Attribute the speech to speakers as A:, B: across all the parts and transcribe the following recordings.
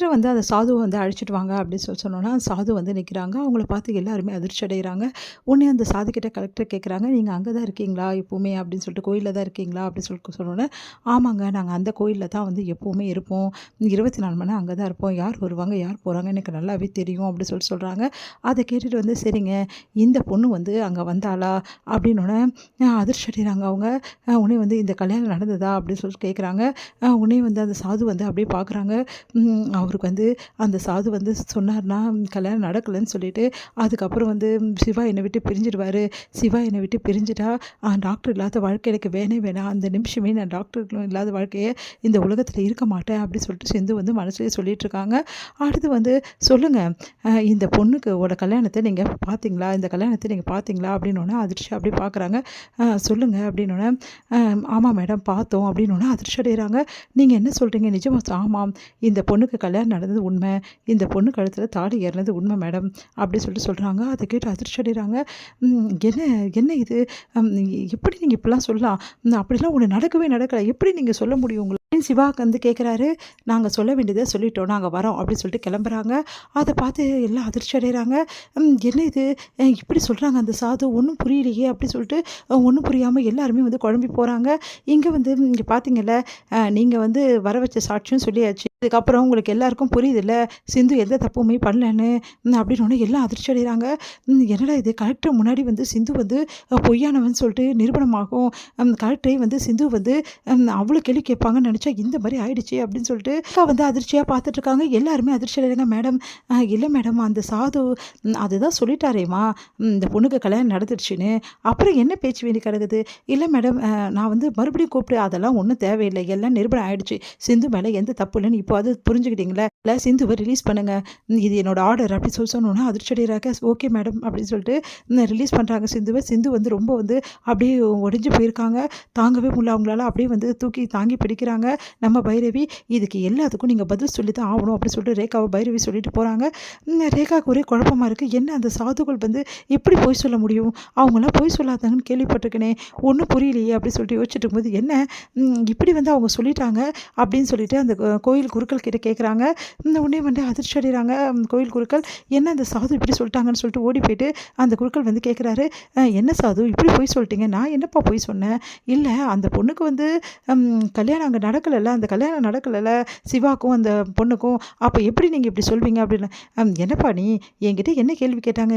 A: வந்து அந்த சாதுவ வந்து அழைச்சிட்டு வாங்க அப்படின்னு சொன்னோன்னா, சாது வந்து நிற்கிறாங்க. அவங்கள பார்த்து எல்லாருமே அதிர்ச்சி அடைகிறாங்க. உடனே அந்த சாது கிட்ட கலெக்டர் கேட்குறாங்க, "நீங்க அங்க தான் இருக்கீங்களா எப்பவுமே?" அப்படின்னு சொல்லிட்டு, "கோயில்ல தான் இருக்கீங்களா?" அப்படின்னு சொல்லிட்டு சொன்னோனே, "ஆமாங்க. நாங்க அந்த கோயில்ல தான் வந்து எப்பவுமே இருப்போம். 24 மணி நேரம் அங்க தான் இருப்போம். யார் வருவாங்க, யார் போறாங்க எனக்கு நல்லாவே தெரியும்." அப்படின்னு சொல்லிட்டு சொல்றாங்க. அத கேட்டுட்டு வந்து, "சரிங்க, இந்த பொண்ணு வந்து அங்க வந்தாளா?" அப்படின்னோனே, அதிர்ச்சி அடைகிறாங்க அவங்க. உடனே வந்து, "இந்த கல்யாணம் நடந்ததா?" அப்படின்னு சொல்லிட்டு கேட்குறாங்க. உடனே வந்து அந்த சாது வந்து அப்படியே பார்க்குறாங்க. அவருக்கு வந்து அந்த சாது வந்து சொன்னார்னா, கல்யாணம் நடக்கலன்னு சொல்லிட்டு, அதுக்கப்புறம் வந்து சிவா என்னை விட்டு பிரிஞ்சிடுவாரு. சிவா என்னை விட்டு பிரிஞ்சுட்டா, டாக்டர் இல்லாத வாழ்க்கை எனக்கு வேணவே வேணாம். அந்த நிமிஷமே நான் டாக்டர் இல்லாத வாழ்க்கைய இந்த உலகத்தில இருக்க மாட்டேன் அப்படின்னு சொல்லிட்டு சிந்து வந்து மனசுலயே சொல்லிட்டுருக்காங்க. அடுத்து வந்து, "சொல்லுங்க, இந்த பொண்ணுக்கு ஓட கல்யாணத்த நீங்க பார்த்தீங்களா? இந்த கல்யாணத்த நீங்க பார்த்தீங்களா?" அப்படின்னோனே அதிர்ச்சியா அப்படியே பார்க்குறாங்க. சொல்லுங்க." அப்படின்னோனே, "ஆமா மேடம் பார்த்தோம்." அப்படின்னோனே அதிர்ச்சி அடைகிறாங்க. "நீங்க என்ன சொல்றீங்க? நிஜமா?" "ஆமாம். இந்த பொண்ணுக்கு கல்யாணம் நடந்தது உண்மை. இந்த பொண்ணு கழுத்துல தாலி ஏறுனது உண்மை மேடம்." அப்படி சொல்லிட்டு சொல்றாங்க. அத கேட்டு அதிர்ச்சி அடைகிறாங்க. என்ன என்ன இது? எப்படி நீங்க இப்படிலாம் சொல்லலாம்? அப்படிலாம் ஒண்ணு நடக்கவே நடக்கல. எப்படி நீங்க சொல்ல முடியும் உங்களுக்கு?" சிவா வந்து கேட்குறாரு. "நாங்க சொல்ல வேண்டியத சொல்லிட்டோம். நாங்க வரோம்." அப்படின்னு சொல்லிட்டு கிளம்புறாங்க. அத பார்த்து எல்லாம் அதிர்ச்சி அடைகிறாங்க. என்ன இது? இப்படி சொல்றாங்க அந்த சாது. ஒண்ணும் புரியலையே அப்படி சொல்லிட்டு ஒண்ணும் புரியாம எல்லாருமே வந்து குழம்பி போறாங்க. இங்க வந்து இங்க பார்த்தீங்கல்ல, நீங்க வந்து வர வச்ச சாட்சியும் சொல்லியாச்சு. இதுக்கப்புறம் உங்களுக்கு எல்லாருக்கும் புரியுதுல்ல, சிந்து எந்த தப்புமே பண்ணலன்னு. அப்படின்னோனே எல்லாம் அதிர்ச்சி அடைகிறாங்க. என்னடா இது, கலெக்டர் முன்னாடி வந்து சிந்து வந்து பொய்யானவன்னு சொல்லிட்டு நிரூபணமாகும். கலெக்டரே வந்து சிந்து வந்து அவ்வளோ கேள்வி கேட்பாங்கன்னு நினச்சா இந்த மாரி ஆயிடுச்சே அப்படின்னு சொல்லிட்டு அக்கா வந்து அதிர்ச்சியா பார்த்துட்ருக்காங்க. எல்லாருமே அதிர்ச்சி அடைகிறாங்க. "மேடம், இல்ல மேடம், அந்த சாது அதுதான் சொல்லிட்டாரேம்மா, இந்த பொண்ணுக்கு கல்யாணம் நடந்துருச்சுன்னு. அப்புறம் என்ன பேச்சு வேண்டி கிடக்குது?" "இல்ல மேடம், நான் வந்து மறுபடியும் கூப்பிட்டு அதெல்லாம் ஒண்ணும் தேவையில்லை. எல்லாம் நிரூபணம் ஆயிடுச்சு. சிந்து மேல எந்த தப்பு இல்லன்னு இப்போ அது புரிஞ்சுக்கிட்டீங்களா? இல்ல சிந்துவ ரிலீஸ் பண்ணுங்க. இது என்னோட ஆர்டர்." அப்படி சொன்னோனே அதிர்ச்சி அடைகிறாங்க. "Okay madam." அப்படின்னு சொல்லிட்டு ரிலீஸ் பண்றாங்க சிந்துவ. சிந்து வந்து ரொம்ப வந்து அப்படியே உடைஞ்சு போயிருக்காங்க. தாங்கவே முடியல அவங்களால. அப்படியே வந்து தூக்கி தாங்கி பிடிக்கிறாங்க நம்ம பைரவி. "இதுக்கு எல்லாத்துக்கும் நீங்க பதில் சொல்லி தான் ஆவணும்." அப்படி சொல்லிட்டு ரேகாவ பைரவி சொல்லிட்டு போறாங்க. ரேகாவுக்கு ஒரே குழப்பமா இருக்கு. என்ன அந்த சாதுக்கள் வந்து எப்படி பொய் சொல்ல முடியும்? அவங்கலாம் பொய் சொல்லாதாங்கன்னு கேள்விப்பட்டுருக்கேனே. ஒண்ணும் புரியலையே அப்படி சொல்லிட்டு யோசிச்சுட்டு இருக்கும்போது, என்ன இப்படி வந்து அவங்க சொல்லிட்டாங்க அப்படின்னு சொல்லிட்டு அந்த கோயில் குருக்கள் கிட்ட கேட்குறாங்க. உடனே வந்து அதிர்ச்சி அடைகிறாங்க கோயில் குருக்கள். என்ன அந்த சாது இப்படி சொல்லிட்டாங்கன்னு சொல்லிட்டு ஓடி போயிட்டு அந்த குருக்கள் வந்து கேட்குறாரு, "என்ன சாது இப்படி பொய் சொல்லிட்டீங்க? நான் என்னப்பா பொய் சொன்னேன்? இல்ல அந்த பொண்ணுக்கு வந்து கல்யாணம் அங்க நடக்கலல்ல, அந்த கல்யாணம் நடக்கலல்ல சிவாக்கும் அந்த பொண்ணுக்கும். அப்ப எப்படி நீங்க இப்படி சொல்வீங்க?" அப்படின்னு. "என்னப்பா நீ என்கிட்ட என்ன கேள்வி கேட்டாங்க?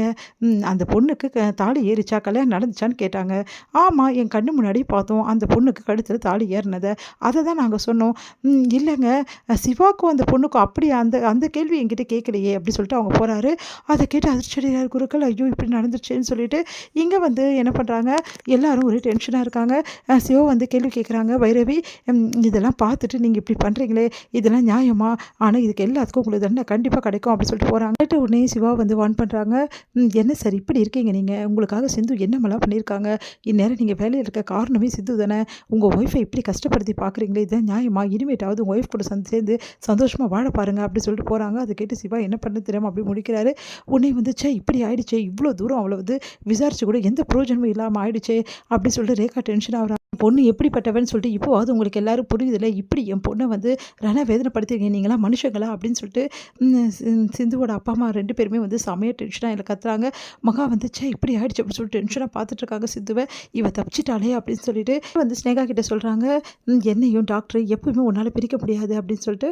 A: அந்த பொண்ணுக்கு தாலி ஏறிச்சா? கல்யாணம் நடந்துச்சான்னு கேட்டாங்க. ஆமா, என் கண்ணு முன்னாடி பார்த்தோம். அந்த பொண்ணுக்கு கழுத்துல தாலி ஏறுனத. அத தான் நாங்க சொன்னோம். இல்லங்க, சிவாக்கும் அந்த பொண்ணுக்கும் அப்படி அந்த அந்த கேள்வி என்கிட்ட கேட்கலையே." அப்படி சொல்லிட்டு அவங்க போறாரு. அத கேட்டு அதிர்ச்சி அடைகிறார் குருக்கள். ஐயோ! இப்படி நடந்துருச்சேன்னு சொல்லிட்டு இங்க வந்து என்ன பண்றாங்க, எல்லாரும் ஒரே டென்ஷனா இருக்காங்க. சிவா வந்து கேள்வி கேட்குறாங்க. பைரவி, இதெல்லாம் பார்த்துட்டு நீங்க இப்படி பண்றீங்களே, இதெல்லாம் நியாயமா? ஆனா இதுக்கு எல்லாத்துக்கும் உங்களுக்கு தண்டனை கண்டிப்பா கிடைக்கும் அப்படி சொல்லிட்டு போறாங்க. கேட்ட உடனே சிவா வந்து வார்ன் பண்றாங்க. என்ன சார் இப்படி இருக்கீங்க நீங்க? உங்களுக்காக சிந்து என்னமெல்லாம் பண்ணியிருக்காங்க. இந்நேரம் நீங்க வேலையில இருக்க காரணமே சிந்து தானே. உங்க ஒய்ஃபை இப்படி கஷ்டப்படுத்தி பார்க்குறீங்களே, இதுதான் நியாயமா? இனிமேட்டாவது உங்க ஒய்ஃப் கூட சேர்ந்து சந்தோஷமா வாழ பாருங்க அப்படி சொல்லிட்டு போறாங்க. அத கேட்டு சிவா என்ன பண்ண தெரியாம அப்படியே முழிக்கிறாரு. உடனே வந்து, "ச்சே, இப்படி ஆயிடுச்சே, இவ்வளோ தூரம் அவள வந்து விசாரிச்சு கூட எந்த பிரயோஜனமும் இல்லாம ஆயிடுச்சே." அப்படி சொல்லிட்டு ரேகா டென்ஷன் ஆகுறா. பொண்ணு எப்படிப்பட்டவன்னு சொல்லிட்டு இப்போவாவது உங்களுக்கு எல்லாரும் புரியுதுல்ல. இப்படி என் பொண்ண வந்து வேதனைப்படுத்துறீங்க நீங்கலாம் மனுஷங்களா? அப்படின்னு சொல்லிட்டு சிந்துவோட அப்பா, அம்மா 2 பேருமே வந்து செமையா டென்ஷனா இதுல கத்துறாங்க. மகா வந்து, "ச்சே, இப்படி ஆயிடுச்சு." அப்படின்னு சொல்லிட்டு டென்ஷனா பார்த்துட்டு இருக்காங்க சிந்துவ. "இவ தப்பிச்சிட்டாளே." அப்படின்னு சொல்லிட்டு வந்து ஸ்னேகா கிட்ட சொல்றாங்க. "என்னையும் டாக்டர் எப்பவுமே உன்னால பிரிக்க முடியாது." அப்படின்னு சொல்லிட்டு